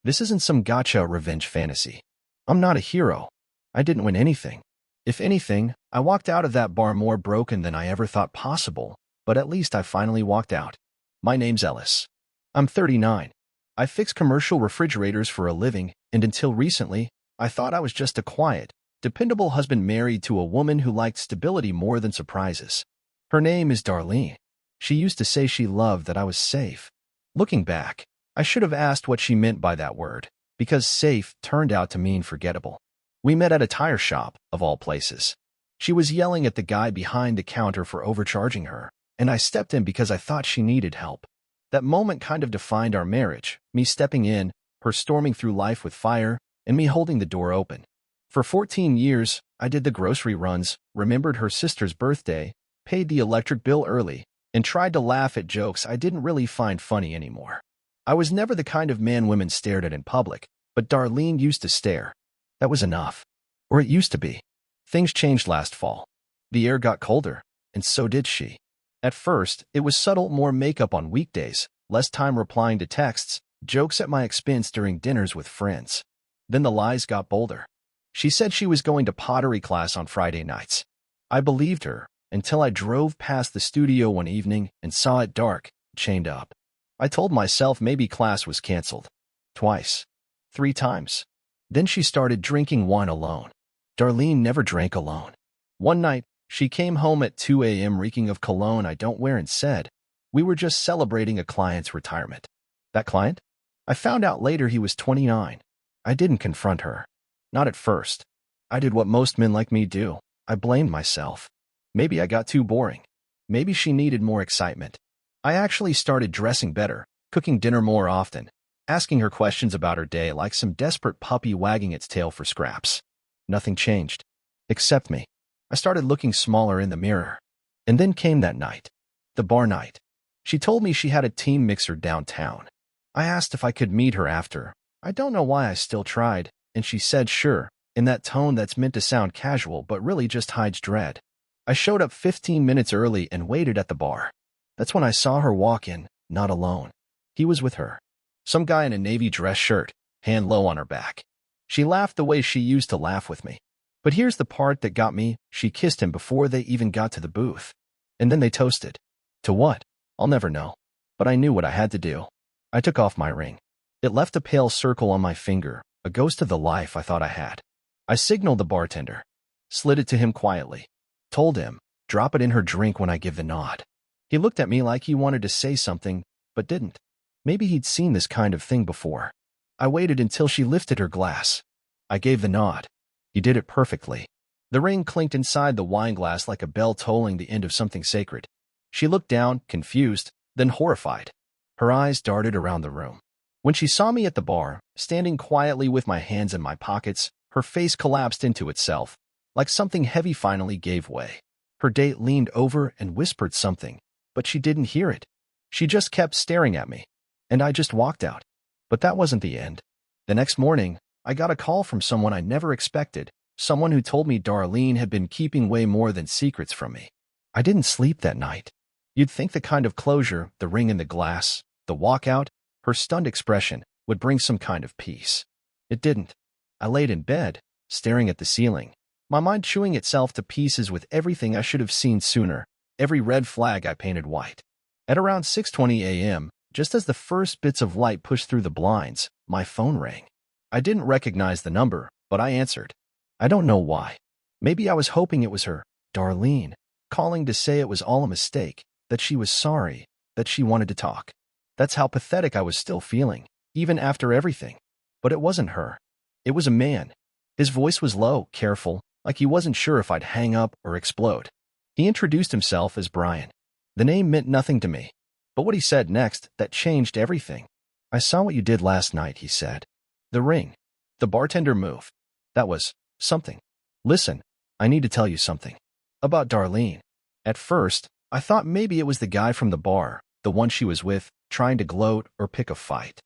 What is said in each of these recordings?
This isn't some gotcha revenge fantasy. I'm not a hero. I didn't win anything. If anything, I walked out of that bar more broken than I ever thought possible, but at least I finally walked out. My name's Ellis. I'm 39. I fix commercial refrigerators for a living, and until recently, I thought I was just a quiet, dependable husband married to a woman who liked stability more than surprises. Her name is Darlene. She used to say she loved that I was safe. Looking back, I should have asked what she meant by that word, because safe turned out to mean forgettable. We met at a tire shop, of all places. She was yelling at the guy behind the counter for overcharging her, and I stepped in because I thought she needed help. That moment kind of defined our marriage, me stepping in, her storming through life with fire, and me holding the door open. For 14 years, I did the grocery runs, remembered her sister's birthday, paid the electric bill early, and tried to laugh at jokes I didn't really find funny anymore. I was never the kind of man women stared at in public, but Darlene used to stare. That was enough. Or it used to be. Things changed last fall. The air got colder, and so did she. At first, it was subtle, more makeup on weekdays, less time replying to texts, jokes at my expense during dinners with friends. Then the lies got bolder. She said she was going to pottery class on Friday nights. I believed her, until I drove past the studio one evening and saw it dark, chained up. I told myself maybe class was canceled. Twice. 3 times. Then she started drinking wine alone. Darlene never drank alone. One night, she came home at 2 a.m. reeking of cologne I don't wear and said, "We were just celebrating a client's retirement." That client? I found out later he was 29. I didn't confront her. Not at first. I did what most men like me do. I blamed myself. Maybe I got too boring. Maybe she needed more excitement. I actually started dressing better, cooking dinner more often, asking her questions about her day like some desperate puppy wagging its tail for scraps. Nothing changed. Except me. I started looking smaller in the mirror. And then came that night. The bar night. She told me she had a team mixer downtown. I asked if I could meet her after. I don't know why I still tried, and she said sure, in that tone that's meant to sound casual but really just hides dread. I showed up 15 minutes early and waited at the bar. That's when I saw her walk in, not alone. He was with her. Some guy in a navy dress shirt, hand low on her back. She laughed the way she used to laugh with me. But here's the part that got me. She kissed him before they even got to the booth. And then they toasted. To what? I'll never know. But I knew what I had to do. I took off my ring. It left a pale circle on my finger, a ghost of the life I thought I had. I signaled the bartender. Slid it to him quietly. Told him, drop it in her drink when I give the nod. He looked at me like he wanted to say something, but didn't. Maybe he'd seen this kind of thing before. I waited until she lifted her glass. I gave the nod. He did it perfectly. The ring clinked inside the wine glass like a bell tolling the end of something sacred. She looked down, confused, then horrified. Her eyes darted around the room. When she saw me at the bar, standing quietly with my hands in my pockets, her face collapsed into itself, like something heavy finally gave way. Her date leaned over and whispered something, but she didn't hear it. She just kept staring at me, and I just walked out. But that wasn't the end. The next morning, I got a call from someone I never expected, someone who told me Darlene had been keeping way more than secrets from me. I didn't sleep that night. You'd think the kind of closure, the ring in the glass, the walkout, her stunned expression, would bring some kind of peace. It didn't. I laid in bed, staring at the ceiling, my mind chewing itself to pieces with everything I should have seen sooner, every red flag I painted white. At around 6:20 a.m., just as the first bits of light pushed through the blinds, my phone rang. I didn't recognize the number, but I answered. I don't know why. Maybe I was hoping it was her, Darlene, calling to say it was all a mistake, that she was sorry, that she wanted to talk. That's how pathetic I was still feeling, even after everything. But it wasn't her. It was a man. His voice was low, careful, like he wasn't sure if I'd hang up or explode. He introduced himself as Brian. The name meant nothing to me. But what he said next, that changed everything. I saw what you did last night, he said. The ring. The bartender move. That was something. Listen, I need to tell you something. About Darlene. At first, I thought maybe it was the guy from the bar, the one she was with, trying to gloat or pick a fight.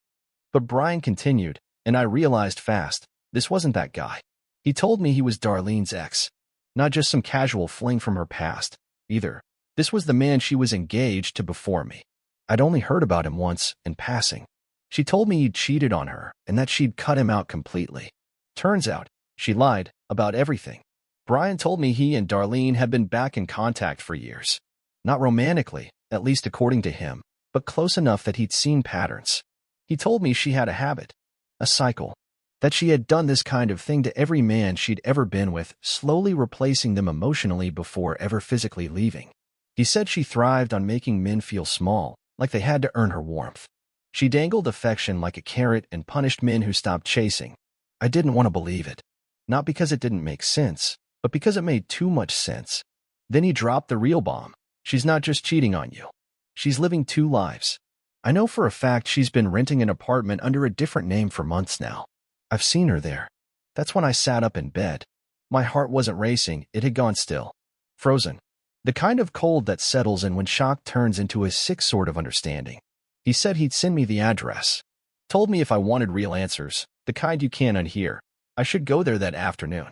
But Brian continued, and I realized fast, this wasn't that guy. He told me he was Darlene's ex. Not just some casual fling from her past, either. This was the man she was engaged to before me. I'd only heard about him once, in passing. She told me he'd cheated on her and that she'd cut him out completely. Turns out, she lied about everything. Brian told me he and Darlene had been back in contact for years. Not romantically, at least according to him, but close enough that he'd seen patterns. He told me she had a habit, a cycle, that she had done this kind of thing to every man she'd ever been with, slowly replacing them emotionally before ever physically leaving. He said she thrived on making men feel small, like they had to earn her warmth. She dangled affection like a carrot and punished men who stopped chasing. I didn't want to believe it. Not because it didn't make sense, but because it made too much sense. Then he dropped the real bomb. She's not just cheating on you. She's living two lives. I know for a fact she's been renting an apartment under a different name for months now. I've seen her there. That's when I sat up in bed. My heart wasn't racing, it had gone still. Frozen. The kind of cold that settles in when shock turns into a sick sort of understanding. He said he'd send me the address. Told me if I wanted real answers, the kind you can't unhear, I should go there that afternoon.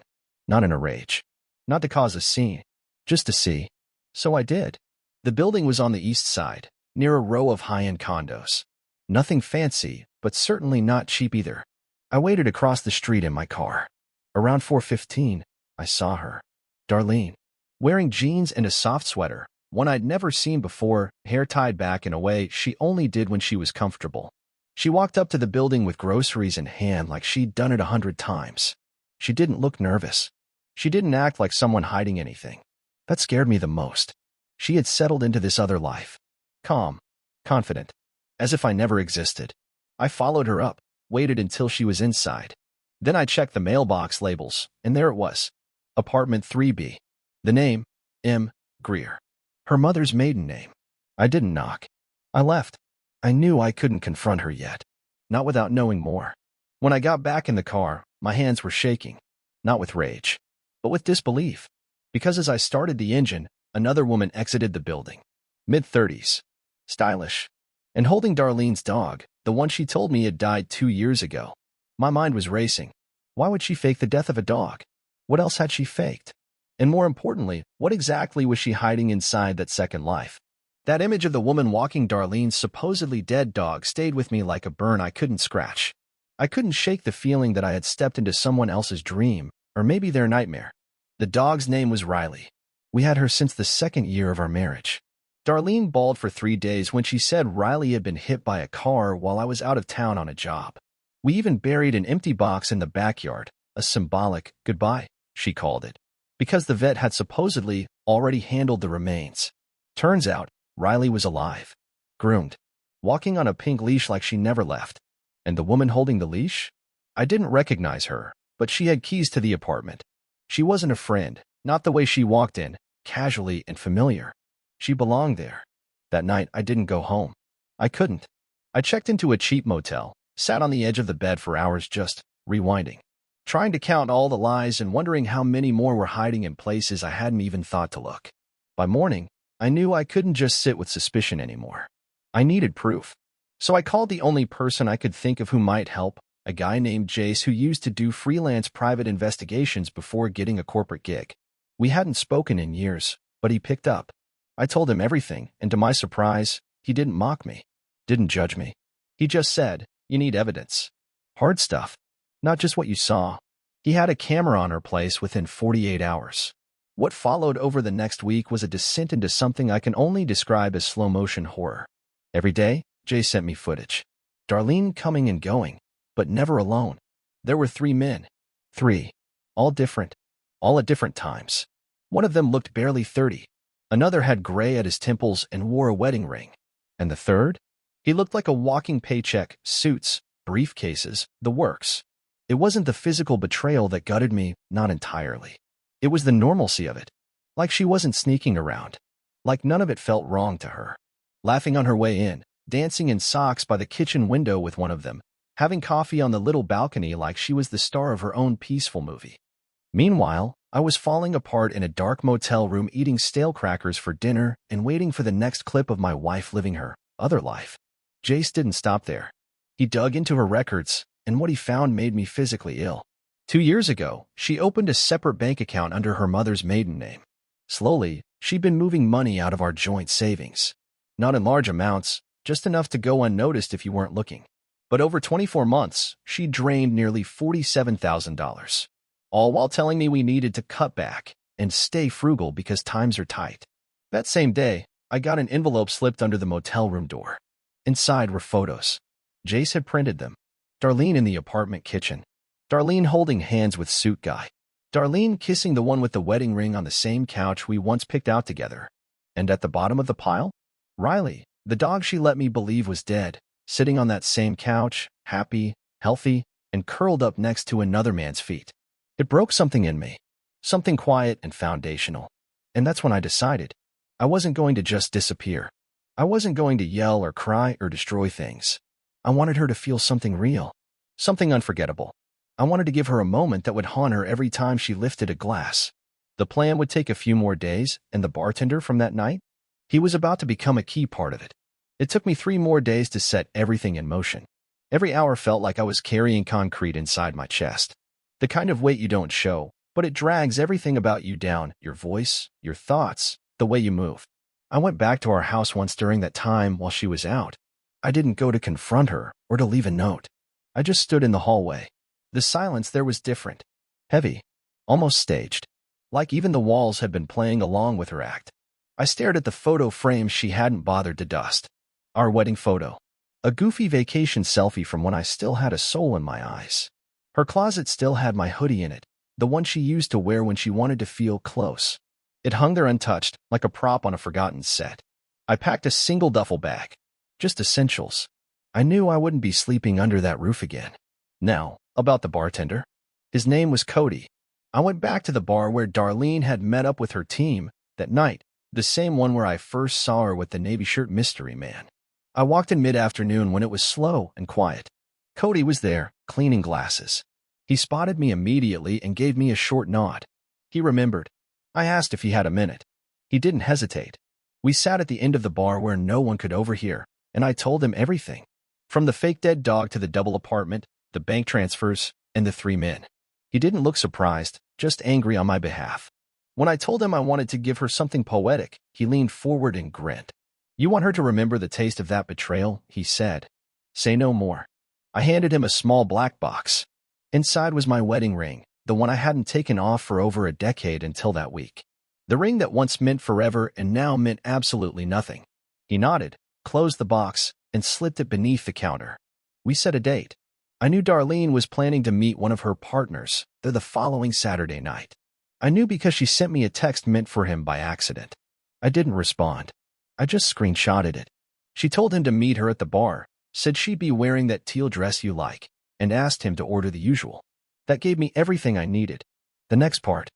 Not in a rage. Not to cause a scene. Just to see. So I did. The building was on the east side, near a row of high-end condos. Nothing fancy, but certainly not cheap either. I waited across the street in my car. Around 4:15, I saw her. Darlene. Wearing jeans and a soft sweater, one I'd never seen before, hair tied back in a way she only did when she was comfortable. She walked up to the building with groceries in hand like she'd done it 100 times. She didn't look nervous. She didn't act like someone hiding anything. That scared me the most. She had settled into this other life. Calm. Confident. As if I never existed. I followed her up, waited until she was inside. Then I checked the mailbox labels, and there it was. Apartment 3B. The name, M. Greer. Her mother's maiden name. I didn't knock. I left. I knew I couldn't confront her yet. Not without knowing more. When I got back in the car, my hands were shaking. Not with rage, but with disbelief. Because as I started the engine, another woman exited the building. Mid-30s. Stylish. And holding Darlene's dog, the one she told me had died 2 years ago. My mind was racing. Why would she fake the death of a dog? What else had she faked? And more importantly, what exactly was she hiding inside that second life? That image of the woman walking Darlene's supposedly dead dog stayed with me like a burn I couldn't scratch. I couldn't shake the feeling that I had stepped into someone else's dream, or maybe their nightmare. The dog's name was Riley. We had her since the second year of our marriage. Darlene bawled for 3 days when she said Riley had been hit by a car while I was out of town on a job. We even buried an empty box in the backyard, a symbolic goodbye, she called it, because the vet had supposedly already handled the remains. Turns out, Riley was alive, groomed, walking on a pink leash like she never left. And the woman holding the leash? I didn't recognize her, but she had keys to the apartment. She wasn't a friend, not the way she walked in, casually and familiar. She belonged there. That night, I didn't go home. I couldn't. I checked into a cheap motel, sat on the edge of the bed for hours just rewinding, trying to count all the lies and wondering how many more were hiding in places I hadn't even thought to look. By morning, I knew I couldn't just sit with suspicion anymore. I needed proof. So I called the only person I could think of who might help, a guy named Jace who used to do freelance private investigations before getting a corporate gig. We hadn't spoken in years, but he picked up. I told him everything, and to my surprise, he didn't mock me, didn't judge me. He just said, "You need evidence. Hard stuff. Not just what you saw." He had a camera on her place within 48 hours. What followed over the next week was a descent into something I can only describe as slow-motion horror. Every day, Jay sent me footage. Darlene coming and going, but never alone. There were 3 men. 3. All different. All at different times. One of them looked barely 30. Another had gray at his temples and wore a wedding ring. And the third? He looked like a walking paycheck, suits, briefcases, the works. It wasn't the physical betrayal that gutted me, not entirely. It was the normalcy of it. Like she wasn't sneaking around. Like none of it felt wrong to her. Laughing on her way in, dancing in socks by the kitchen window with one of them, having coffee on the little balcony like she was the star of her own peaceful movie. Meanwhile, I was falling apart in a dark motel room eating stale crackers for dinner and waiting for the next clip of my wife living her other life. Jace didn't stop there. He dug into her records, and what he found made me physically ill. 2 years ago, she opened a separate bank account under her mother's maiden name. Slowly, she'd been moving money out of our joint savings. Not in large amounts, just enough to go unnoticed if you weren't looking. But over 24 months, she drained nearly $47,000, all while telling me we needed to cut back and stay frugal because times are tight. That same day, I got an envelope slipped under the motel room door. Inside were photos. Jace had printed them. Darlene in the apartment kitchen. Darlene holding hands with suit guy. Darlene kissing the one with the wedding ring on the same couch we once picked out together. And at the bottom of the pile, Riley, the dog she let me believe was dead, sitting on that same couch, happy, healthy, and curled up next to another man's feet. It broke something in me. Something quiet and foundational. And that's when I decided I wasn't going to just disappear. I wasn't going to yell or cry or destroy things. I wanted her to feel something real, something unforgettable. I wanted to give her a moment that would haunt her every time she lifted a glass. The plan would take a few more days, and the bartender from that night? He was about to become a key part of it. It took me 3 more days to set everything in motion. Every hour felt like I was carrying concrete inside my chest. The kind of weight you don't show, but it drags everything about you down, your voice, your thoughts, the way you move. I went back to our house once during that time while she was out. I didn't go to confront her or to leave a note. I just stood in the hallway. The silence there was different. Heavy. Almost staged. Like even the walls had been playing along with her act. I stared at the photo frames she hadn't bothered to dust. Our wedding photo. A goofy vacation selfie from when I still had a soul in my eyes. Her closet still had my hoodie in it, the one she used to wear when she wanted to feel close. It hung there untouched, like a prop on a forgotten set. I packed a single duffel bag. Just essentials. I knew I wouldn't be sleeping under that roof again. Now, about the bartender. His name was Cody. I went back to the bar where Darlene had met up with her team that night, the same one where I first saw her with the navy shirt mystery man. I walked in mid-afternoon when it was slow and quiet. Cody was there, cleaning glasses. He spotted me immediately and gave me a short nod. He remembered. I asked if he had a minute. He didn't hesitate. We sat at the end of the bar where no one could overhear, and I told him everything. From the fake dead dog to the double apartment, the bank transfers, and the 3 men. He didn't look surprised, just angry on my behalf. When I told him I wanted to give her something poetic, he leaned forward and grinned. "You want her to remember the taste of that betrayal," he said. "Say no more." I handed him a small black box. Inside was my wedding ring, the one I hadn't taken off for over a decade until that week. The ring that once meant forever and now meant absolutely nothing. He nodded, closed the box, and slipped it beneath the counter. We set a date. I knew Darlene was planning to meet one of her partners there the following Saturday night. I knew because she sent me a text meant for him by accident. I didn't respond. I just screenshotted it. She told him to meet her at the bar, said she'd be wearing that teal dress you like, and asked him to order the usual. That gave me everything I needed. The next part.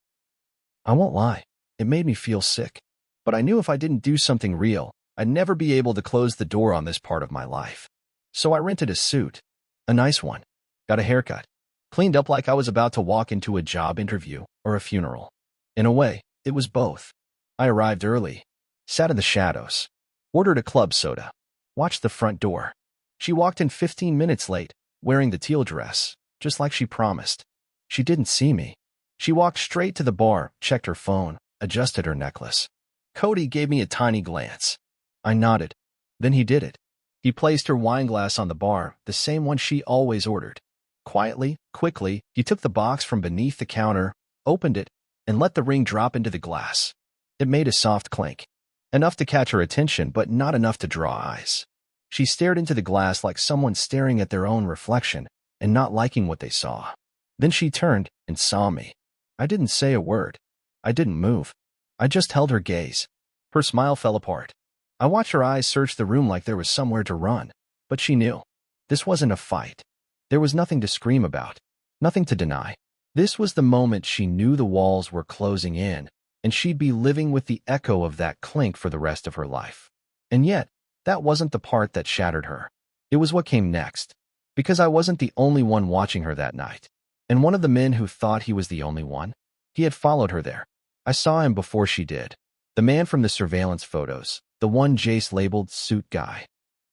I won't lie, it made me feel sick. But I knew if I didn't do something real, I'd never be able to close the door on this part of my life. So I rented a suit. A nice one. Got a haircut. Cleaned up like I was about to walk into a job interview or a funeral. In a way, it was both. I arrived early. Sat in the shadows. Ordered a club soda. Watched the front door. She walked in 15 minutes late, wearing the teal dress, just like she promised. She didn't see me. She walked straight to the bar, checked her phone, adjusted her necklace. Cody gave me a tiny glance. I nodded. Then he did it. He placed her wine glass on the bar, the same one she always ordered. Quietly, quickly, he took the box from beneath the counter, opened it, and let the ring drop into the glass. It made a soft clink. Enough to catch her attention, but not enough to draw eyes. She stared into the glass like someone staring at their own reflection and not liking what they saw. Then she turned and saw me. I didn't say a word. I didn't move. I just held her gaze. Her smile fell apart. I watched her eyes search the room like there was somewhere to run, but she knew. This wasn't a fight. There was nothing to scream about, nothing to deny. This was the moment she knew the walls were closing in, and she'd be living with the echo of that clink for the rest of her life. And yet, that wasn't the part that shattered her. It was what came next, because I wasn't the only one watching her that night. And one of the men who thought he was the only one, he had followed her there. I saw him before she did. The man from the surveillance photos. The one Jace labeled suit guy.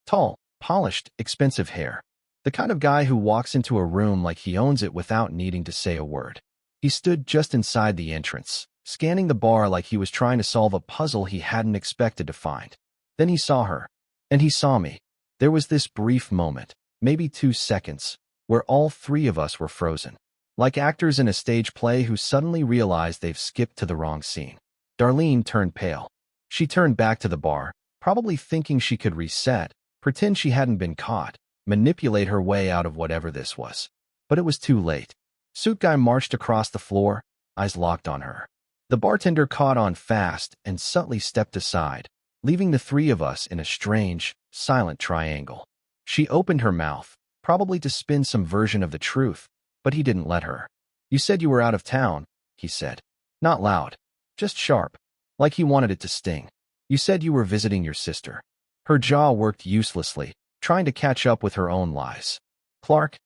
Tall, polished, expensive hair. The kind of guy who walks into a room like he owns it without needing to say a word. He stood just inside the entrance, scanning the bar like he was trying to solve a puzzle he hadn't expected to find. Then he saw her. And he saw me. There was this brief moment. maybe 2 seconds, where all three of us were frozen. Like actors in a stage play who suddenly realize they've skipped to the wrong scene. Darlene turned pale. She turned back to the bar, probably thinking she could reset, pretend she hadn't been caught, manipulate her way out of whatever this was. But it was too late. Suit guy marched across the floor, eyes locked on her. The bartender caught on fast and subtly stepped aside, leaving the three of us in a strange, silent triangle. She opened her mouth, probably to spin some version of the truth, but he didn't let her. "You said you were out of town," he said. Not loud, just sharp, like he wanted it to sting. "You said you were visiting your sister." Her jaw worked uselessly, trying to catch up with her own lies. "Clark?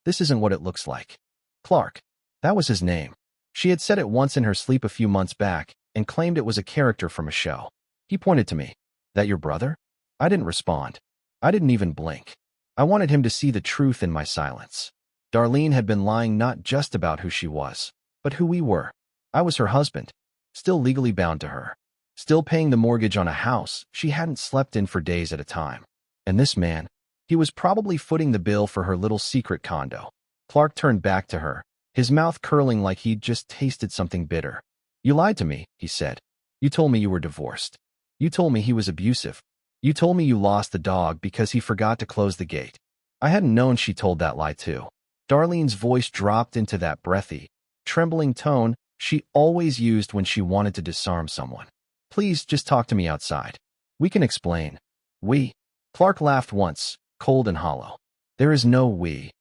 This isn't what it looks like." Clark. That was his name. She had said it once in her sleep a few months back and claimed it was a character from a show. He pointed to me. "That your brother?" I didn't respond. I didn't even blink. I wanted him to see the truth in my silence. Darlene had been lying not just about who she was, but who we were. I was her husband, still legally bound to her, still paying the mortgage on a house she hadn't slept in for days at a time. And this man, he was probably footing the bill for her little secret condo. Clark turned back to her, his mouth curling like he'd just tasted something bitter. "You lied to me," he said. "You told me you were divorced. You told me he was abusive. You told me you lost the dog because he forgot to close the gate." I hadn't known she told that lie too. Darlene's voice dropped into that breathy, trembling tone she always used when she wanted to disarm someone. "Please just talk to me outside. We can explain." "We?" Clark laughed once, cold and hollow. "There is no we."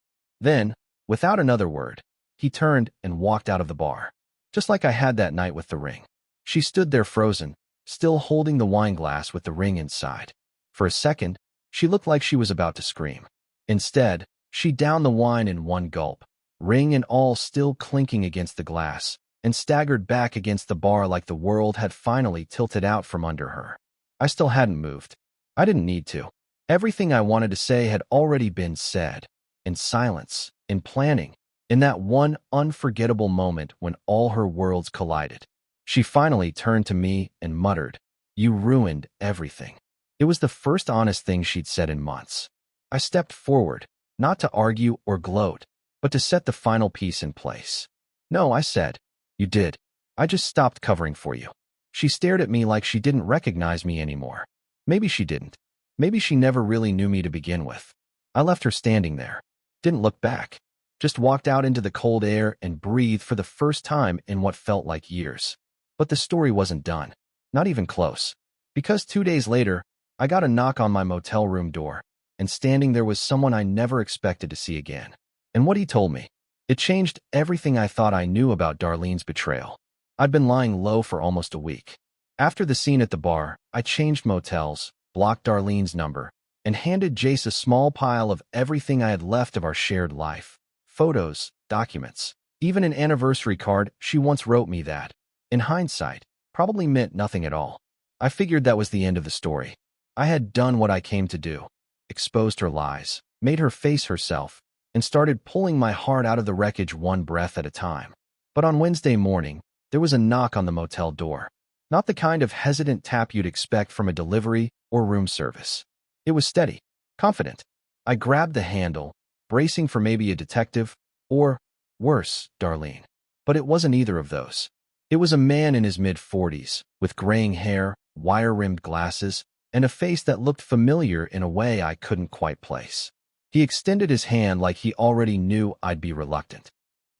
Then, without another word, he turned and walked out of the bar. Just like I had that night with the ring. She stood there frozen, still holding the wine glass with the ring inside. For a second, she looked like she was about to scream. Instead, she downed the wine in one gulp, ring and all still clinking against the glass, and staggered back against the bar like the world had finally tilted out from under her. I still hadn't moved. I didn't need to. Everything I wanted to say had already been said, in silence, in planning, in that one unforgettable moment when all her worlds collided. She finally turned to me and muttered, "You ruined everything." It was the first honest thing she'd said in months. I stepped forward, not to argue or gloat, but to set the final piece in place. "No," I said. "You did. I just stopped covering for you." She stared at me like she didn't recognize me anymore. Maybe she didn't. Maybe she never really knew me to begin with. I left her standing there. Didn't look back. Just walked out into the cold air and breathed for the first time in what felt like years. But the story wasn't done. Not even close. Because 2 days later, I got a knock on my motel room door, and standing there was someone I never expected to see again. And what he told me, it changed everything I thought I knew about Darlene's betrayal. I'd been lying low for almost a week. After the scene at the bar, I changed motels, blocked Darlene's number, and handed Jace a small pile of everything I had left of our shared life. Photos, documents, even an anniversary card she once wrote me that, in hindsight, probably meant nothing at all. I figured that was the end of the story. I had done what I came to do. Exposed her lies, made her face herself, and started pulling my heart out of the wreckage one breath at a time. But on Wednesday morning, there was a knock on the motel door. Not the kind of hesitant tap you'd expect from a delivery or room service. It was steady, confident. I grabbed the handle, bracing for maybe a detective, or, worse, Darlene. But it wasn't either of those. It was a man in his mid-40s, with graying hair, wire-rimmed glasses, and a face that looked familiar in a way I couldn't quite place. He extended his hand like he already knew I'd be reluctant.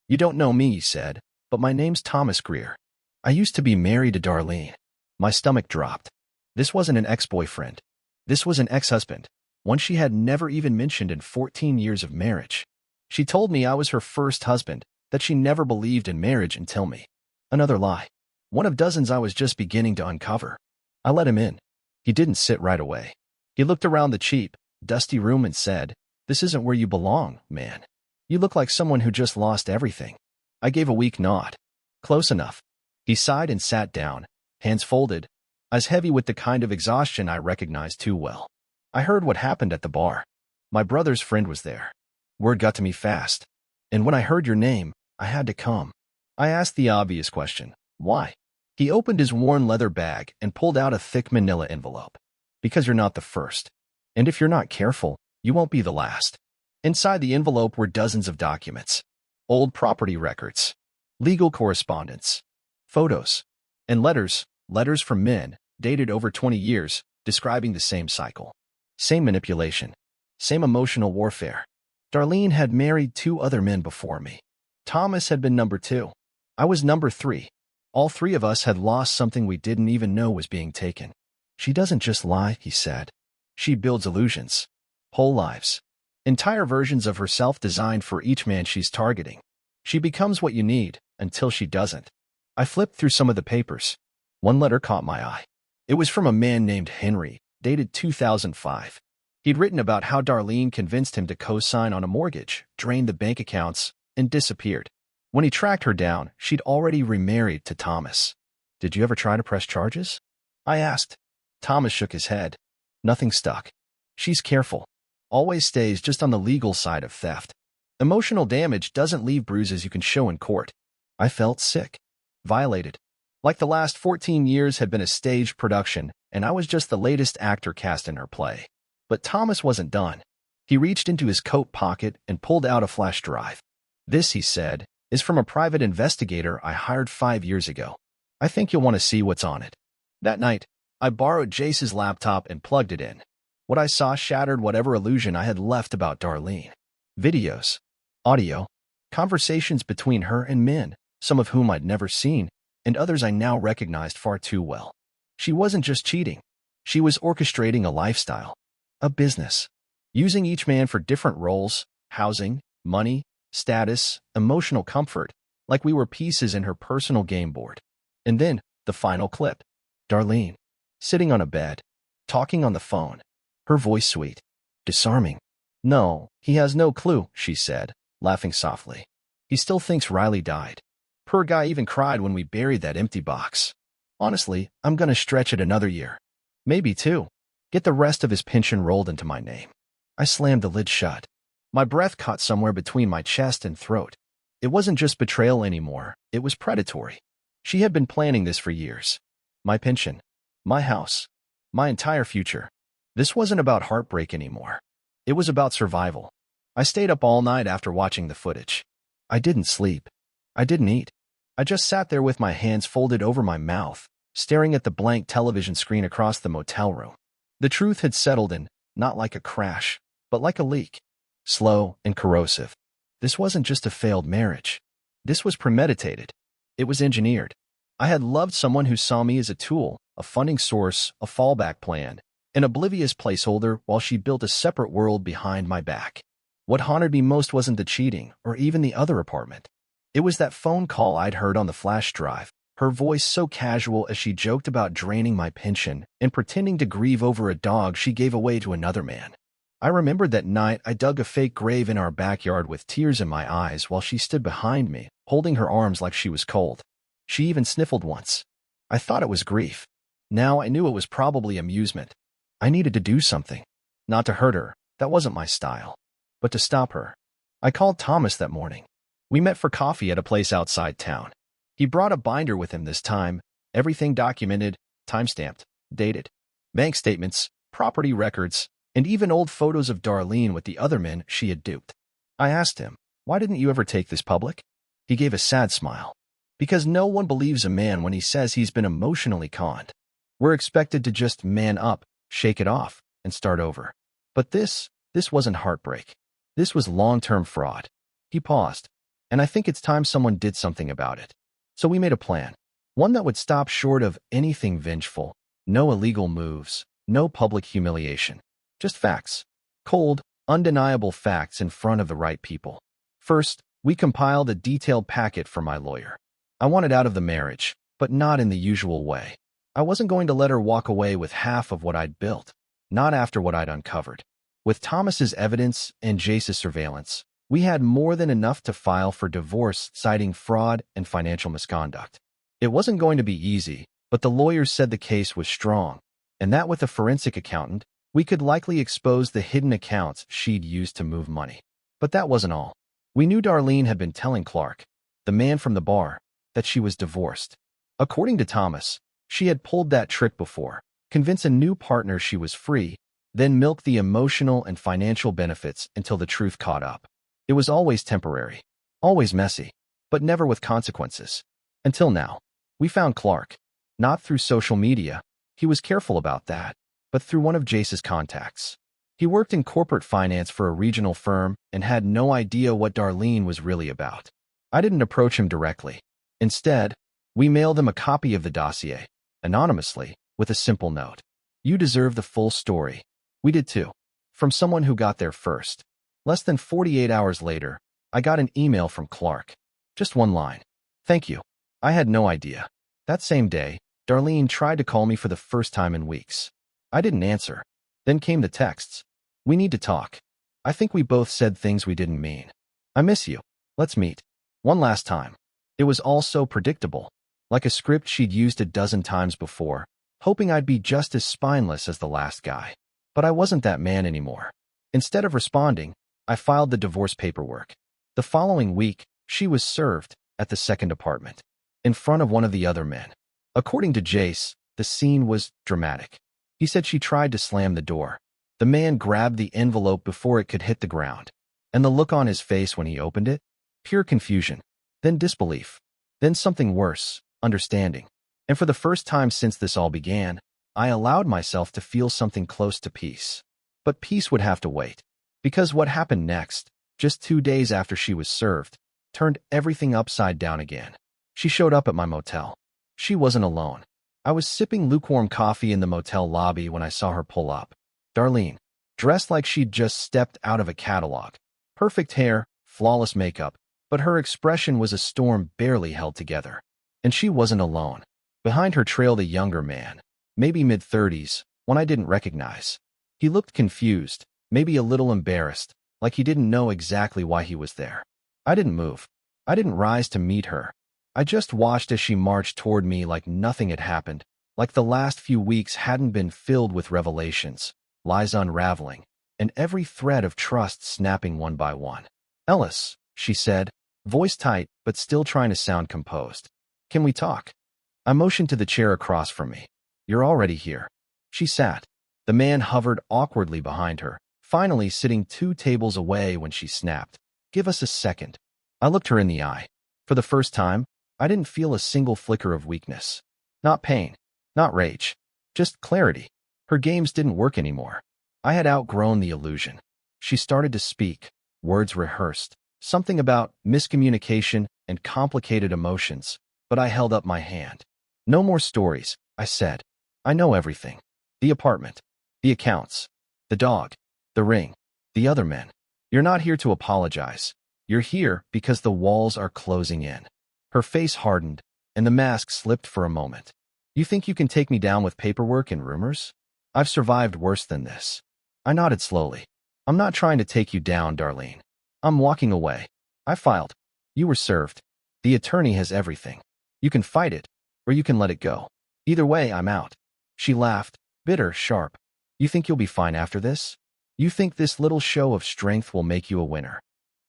"You don't know me," he said, "but my name's Thomas Greer. I used to be married to Darlene." My stomach dropped. This wasn't an ex-boyfriend. This was an ex-husband, one she had never even mentioned in 14 years of marriage. She told me I was her first husband, that she never believed in marriage until me. Another lie. One of dozens I was just beginning to uncover. I let him in. He didn't sit right away. He looked around the cheap, dusty room and said, "This isn't where you belong, man. You look like someone who just lost everything." I gave a weak nod. "Close enough." He sighed and sat down, hands folded, eyes heavy with the kind of exhaustion I recognized too well. "I heard what happened at the bar. My brother's friend was there. Word got to me fast. And when I heard your name, I had to come." I asked the obvious question, "Why?" He opened his worn leather bag and pulled out a thick manila envelope. "Because you're not the first. And if you're not careful, You won't be the last. Inside the envelope were dozens of documents, old property records, legal correspondence, photos, and letters from men, dated over 20 years, describing the same cycle. Same manipulation, same emotional warfare. Darlene had married 2 other men before me. Thomas had been number 2. I was number 3. All 3 of us had lost something we didn't even know was being taken. She doesn't just lie, he said. She builds illusions. Whole lives. Entire versions of herself designed for each man she's targeting. She becomes what you need, until she doesn't. I flipped through some of the papers. One letter caught my eye. It was from a man named Henry, dated 2005. He'd written about how Darlene convinced him to co-sign on a mortgage, drained the bank accounts, and disappeared. When he tracked her down, she'd already remarried to Thomas. Did you ever try to press charges? I asked. Thomas shook his head. Nothing stuck. She's careful. Always stays just on the legal side of theft. Emotional damage doesn't leave bruises you can show in court. I felt sick. Violated. Like the last 14 years had been a staged production, and I was just the latest actor cast in her play. But Thomas wasn't done. He reached into his coat pocket and pulled out a flash drive. This, he said, is from a private investigator I hired 5 years ago. I think you'll want to see what's on it. That night, I borrowed Jace's laptop and plugged it in. What I saw shattered whatever illusion I had left about Darlene. Videos, audio, conversations between her and men, some of whom I'd never seen, and others I now recognized far too well. She wasn't just cheating. She was orchestrating a lifestyle, a business, using each man for different roles, housing, money, status, emotional comfort, like we were pieces in her personal game board. And then, the final clip. Darlene, sitting on a bed, talking on the phone, her voice sweet, disarming. No, he has no clue, she said, laughing softly. He still thinks Riley died. Poor guy even cried when we buried that empty box. Honestly, I'm gonna stretch it another year. Maybe 2. Get the rest of his pension rolled into my name. I slammed the lid shut. My breath caught somewhere between my chest and throat. It wasn't just betrayal anymore, it was predatory. She had been planning this for years. My pension, my house, my entire future. This wasn't about heartbreak anymore. It was about survival. I stayed up all night after watching the footage. I didn't sleep. I didn't eat. I just sat there with my hands folded over my mouth, staring at the blank television screen across the motel room. The truth had settled in, not like a crash, but like a leak. Slow and corrosive. This wasn't just a failed marriage. This was premeditated. It was engineered. I had loved someone who saw me as a tool, a funding source, a fallback plan, an oblivious placeholder while she built a separate world behind my back. What haunted me most wasn't the cheating, or even the other apartment. It was that phone call I'd heard on the flash drive, her voice so casual as she joked about draining my pension and pretending to grieve over a dog she gave away to another man. I remembered that night I dug a fake grave in our backyard with tears in my eyes while she stood behind me, holding her arms like she was cold. She even sniffled once. I thought it was grief. Now I knew it was probably amusement. I needed to do something. Not to hurt her, that wasn't my style. But to stop her. I called Thomas that morning. We met for coffee at a place outside town. He brought a binder with him this time, everything documented, time-stamped, dated. Bank statements, property records, and even old photos of Darlene with the other men she had duped. I asked him, why didn't you ever take this public? He gave a sad smile. Because no one believes a man when he says he's been emotionally conned. We're expected to just man up, shake it off, and start over. But this wasn't heartbreak. This was long-term fraud. He paused. And I think it's time someone did something about it. So we made a plan. One that would stop short of anything vengeful. No illegal moves. No public humiliation. Just facts. Cold, undeniable facts in front of the right people. First, we compiled a detailed packet for my lawyer. I wanted out of the marriage, but not in the usual way. I wasn't going to let her walk away with half of what I'd built. Not after what I'd uncovered. With Thomas's evidence and Jace's surveillance, we had more than enough to file for divorce, citing fraud and financial misconduct. It wasn't going to be easy, but the lawyers said the case was strong, and that with a forensic accountant, we could likely expose the hidden accounts she'd used to move money. But that wasn't all. We knew Darlene had been telling Clark, the man from the bar, that she was divorced. According to Thomas, she had pulled that trick before, convinced a new partner she was free, then milk the emotional and financial benefits until the truth caught up. It was always temporary, always messy, but never with consequences. Until now. We found Clark. Not through social media, he was careful about that, but through one of Jace's contacts. He worked in corporate finance for a regional firm and had no idea what Darlene was really about. I didn't approach him directly. Instead, we mailed him a copy of the dossier, anonymously, with a simple note. You deserve the full story. We did too. From someone who got there first. Less than 48 hours later, I got an email from Clark. Just one line. Thank you. I had no idea. That same day, Darlene tried to call me for the first time in weeks. I didn't answer. Then came the texts. We need to talk. I think we both said things we didn't mean. I miss you. Let's meet. One last time. It was all so predictable. Like a script she'd used a dozen times before, hoping I'd be just as spineless as the last guy. But I wasn't that man anymore. Instead of responding, I filed the divorce paperwork. The following week, she was served at the second apartment, in front of one of the other men. According to Jace, the scene was dramatic. He said she tried to slam the door. The man grabbed the envelope before it could hit the ground. And the look on his face when he opened it? Pure confusion. Then disbelief. Then something worse, understanding. And for the first time since this all began, I allowed myself to feel something close to peace. But peace would have to wait. Because what happened next, just 2 days after she was served, turned everything upside down again. She showed up at my motel. She wasn't alone. I was sipping lukewarm coffee in the motel lobby when I saw her pull up. Darlene, dressed like she'd just stepped out of a catalog. Perfect hair, flawless makeup, but her expression was a storm barely held together. And she wasn't alone. Behind her trailed a younger man, maybe mid-30s, one I didn't recognize. He looked confused, maybe a little embarrassed, like he didn't know exactly why he was there. I didn't move. I didn't rise to meet her. I just watched as she marched toward me like nothing had happened, like the last few weeks hadn't been filled with revelations, lies unraveling, and every thread of trust snapping one by one. Ellis, she said, voice tight but still trying to sound composed. Can we talk? I motioned to the chair across from me. You're already here. She sat. The man hovered awkwardly behind her, finally sitting 2 tables away when she snapped. Give us a second. I looked her in the eye. For the first time, I didn't feel a single flicker of weakness. Not pain. Not rage. Just clarity. Her games didn't work anymore. I had outgrown the illusion. She started to speak, words rehearsed, something about miscommunication and complicated emotions, but I held up my hand. No more stories, I said. I know everything. The apartment. The accounts. The dog. The ring. The other men. You're not here to apologize. You're here because the walls are closing in. Her face hardened, and the mask slipped for a moment. You think you can take me down with paperwork and rumors? I've survived worse than this. I nodded slowly. I'm not trying to take you down, Darlene. I'm walking away. I filed. You were served. The attorney has everything. You can fight it, or you can let it go. Either way, I'm out. She laughed, bitter, sharp. You think you'll be fine after this? You think this little show of strength will make you a winner?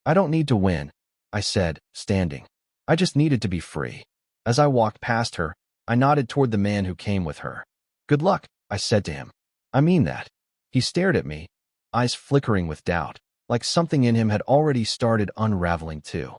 I don't need to win, I said, standing. I just needed to be free. As I walked past her, I nodded toward the man who came with her. Good luck, I said to him. I mean that. He stared at me, eyes flickering with doubt, like something in him had already started unraveling too.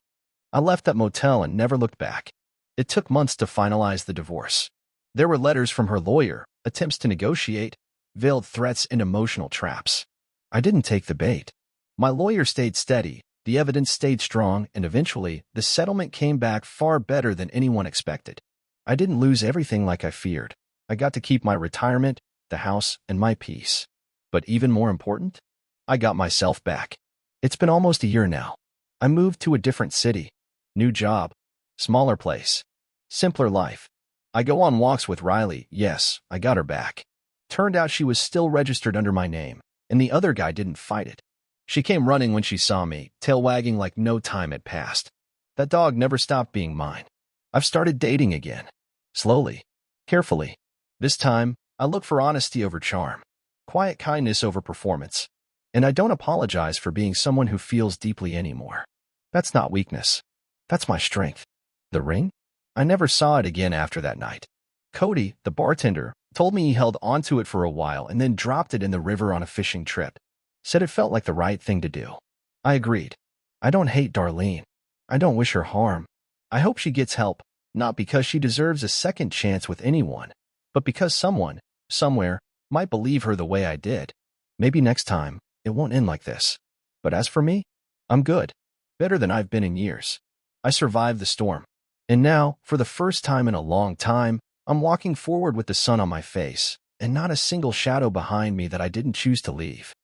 I left that motel and never looked back. It took months to finalize the divorce. There were letters from her lawyer, attempts to negotiate, veiled threats and emotional traps. I didn't take the bait. My lawyer stayed steady, the evidence stayed strong, and eventually, the settlement came back far better than anyone expected. I didn't lose everything like I feared. I got to keep my retirement, the house, and my peace. But even more important, I got myself back. It's been almost a year now. I moved to a different city. New job. Smaller place. Simpler life. I go on walks with Riley. Yes, I got her back. Turned out she was still registered under my name, and the other guy didn't fight it. She came running when she saw me, tail wagging like no time had passed. That dog never stopped being mine. I've started dating again. Slowly. Carefully. This time, I look for honesty over charm. Quiet kindness over performance. And I don't apologize for being someone who feels deeply anymore. That's not weakness. That's my strength. The ring? I never saw it again after that night. Cody, the bartender, Told me he held onto it for a while and then dropped it in the river on a fishing trip. Said it felt like the right thing to do. I agreed. I don't hate Darlene. I don't wish her harm. I hope she gets help, not because she deserves a second chance with anyone, but because someone, somewhere, might believe her the way I did. Maybe next time, it won't end like this. But as for me, I'm good. Better than I've been in years. I survived the storm. And now, for the first time in a long time, I'm walking forward with the sun on my face, and not a single shadow behind me that I didn't choose to leave.